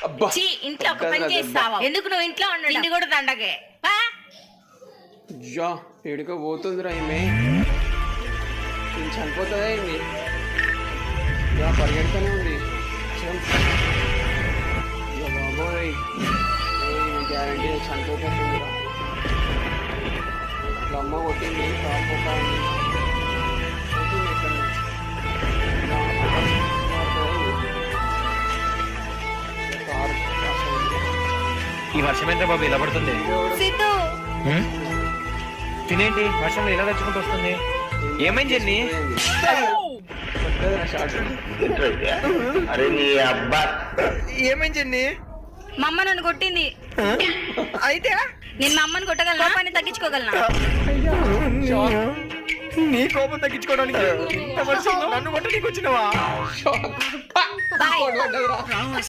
అబ్బా ఛీ, ఇంట్లో ఒక పని చేస్తావా? ఎందుకు నువ్వు ఇంట్లో ఉండడు? ఇంటి కూడా దండగే. పా. అయ్యా ఎడుక పోతుందిరా ఈమె. నేను చనిపోతుందా ఏంది? ఇలా పరిగెడుతూనే ఉంది. అయ్యో బాబోయ్, గ్యారంటీ చనిపోతుందిరా. ఇట్లా అమ్మ కొట్టింది కాకపోతా ఈ వర్షం ఏంటో బాబు ఇలా పడుతుంది? సిద్ధు, తినేంటి వర్షంలో ఇలా తెచ్చుకుంటూ వస్తుంది? ఏమైంది జెన్నీ? అరే నీ అబ్బా, ఏమైంది జెన్నీ? మా అమ్మ నన్ను కొట్టింది. అయితే నేను మా అమ్మని కొట్టగలనా? కోపాన్ని తగ్గించుకోగలనా? నీ కోపం తగ్గించుకోవడానికి ఇంత వర్షంలో నన్ను కొట్టడానికి వచ్చినవా? బాయ్.